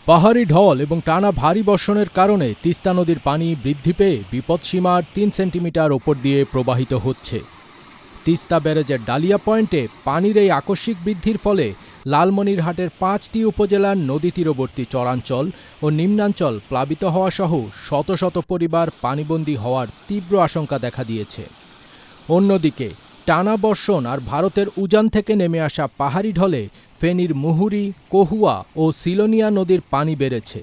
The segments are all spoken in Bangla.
পাহাড়ি ঢল এবং টানা ভারী বর্ষণের কারণে তিস্তা নদীর পানি বৃদ্ধি পেয়ে বিপদসীমার ৩ সেন্টিমিটার ওপর দিয়ে প্রবাহিত হচ্ছে। তিস্তা ব্যারেজের ডালিয়া পয়েন্টে পানির এই আকস্মিক বৃদ্ধির ফলে লালমনিরহাটের ৫টি উপজেলার নদী তীরবর্তী চরাঞ্চল ও নিম্নাঞ্চল প্লাবিত হওয়া সহ শত শত পরিবার পানিবন্দী হওয়ার তীব্র আশঙ্কা দেখা দিয়েছে। অন্যদিকে টানা বর্ষণ আর ভারতের উজান থেকে নেমে আসা পাহাড়ি ঢলে ফেনীর মুহুরী, কহুয়া ও সিলোনিয়া নদীর পানি বেড়েছে।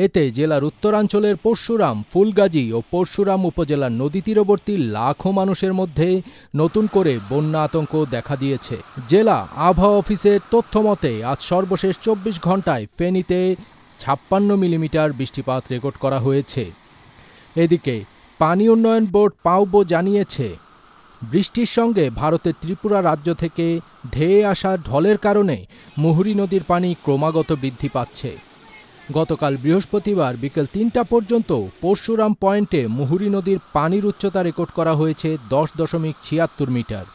এতে জেলার উত্তরাঞ্চলের পরশুরাম, ফুলগাজী ও পরশুরাম উপজেলার নদী তীরবর্তী লাখো মানুষের মধ্যে নতুন করে বন্যা আতঙ্ক দেখা দিয়েছে। জেলা আবহাওয়া অফিসের তথ্যমতে আজ সর্বশেষ ২৪ ঘণ্টায় ফেনীতে ৫৬ মিলিমিটার বৃষ্টিপাত রেকর্ড করা হয়েছে। এদিকে পানি উন্নয়ন বোর্ড পাউবো জানিয়েছে, বৃষ্টির সঙ্গে ভারতের ত্রিপুরা রাজ্য থেকে ধেয়ে আসা ঢলের কারণে মুহুরী নদীর পানি ক্রমাগত বৃদ্ধি পাচ্ছে। গতকাল বৃহস্পতিবার বিকেল ৩টা পর্যন্ত পরশুরাম পয়েন্টে মুহুরী নদীর পানির উচ্চতা রেকর্ড করা হয়েছে ১০.৭৬ মিটার।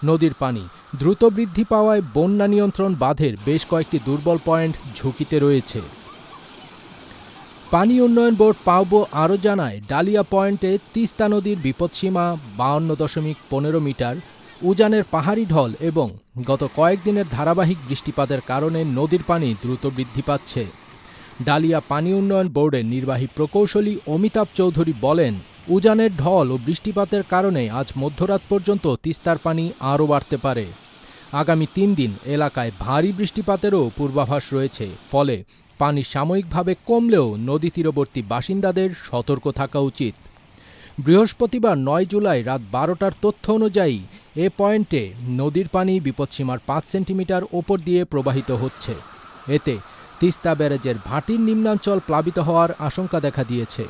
নদীর পানি দ্রুত বৃদ্ধি পাওয়ায় বন্যা নিয়ন্ত্রণ বাঁধের বেশ কয়েকটি দুর্বল পয়েন্ট ঝুঁকিতে রয়েছে। পানি উন্নয়ন বোর্ড পাউবো আরও জানায়, ডালিয়া পয়েন্টে তিস্তা নদীর বিপদসীমা ৫২.১৫ মিটার, উজানের পাহাড়ি ঢল এবং গত কয়েকদিনের ধারাবাহিক বৃষ্টিপাতের কারণে নদীর পানি দ্রুত বৃদ্ধি পাচ্ছে। ডালিয়া পানি উন্নয়ন বোর্ডের নির্বাহী প্রকৌশলী অমিতাভ চৌধুরী বলেন, উজানের ঢল ও বৃষ্টিপাতের কারণে আজ মধ্যরাত পর্যন্ত তিস্তার পানি আরও বাড়তে পারে। আগামী ৩ দিন এলাকায় ভারী বৃষ্টিপাতেরও পূর্বাভাস রয়েছে, ফলে পানি সাময়িকভাবে কমলেও নদী তীরবর্তী বাসিন্দাদের সতর্ক থাকা উচিত। বৃহস্পতিবার ৯ জুলাই রাত ১২টার তথ্য অনুযায়ী এ পয়েন্টে নদীর পানি বিপদসীমার ৫ সেন্টিমিটার ওপর দিয়ে প্রবাহিত হচ্ছে। এতে তিস্তা ব্যারেজের ভাটির নিম্নাঞ্চল প্লাবিত হওয়ার আশঙ্কা দেখা দিয়েছে।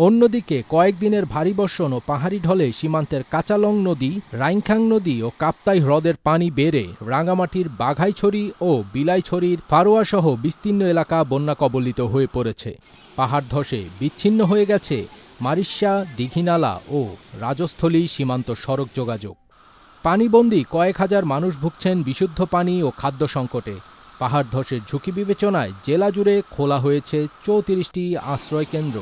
অন্যদিকে কয়েকদিনের ভারী বর্ষণ ও পাহাড়ি ঢলে সীমান্তের কাচালং নদী, রাইংখাং নদী ও কাপ্তাই হ্রদের পানি বেড়ে রাঙামাটির বাঘাইছড়ি ও বিলাইছড়ির ফারোয়াসহ বিস্তীর্ণ এলাকা বন্যা কবলিত হয়ে পড়েছে। পাহাড় ধসে বিচ্ছিন্ন হয়ে গেছে মারিশা, দীঘিনালা ও রাজস্থলী সীমান্ত সড়ক যোগাযোগ। পানিবন্দী কয়েক হাজার মানুষ ভুগছেন বিশুদ্ধ পানি ও খাদ্য সংকটে। পাহাড় ধসের ঝুঁকি বিবেচনায় জেলা জুড়ে খোলা হয়েছে ৩৪টি আশ্রয় কেন্দ্র।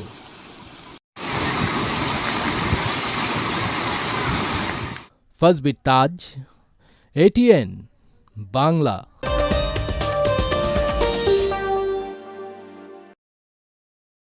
ফজবির তাজ, ATN বাংলা।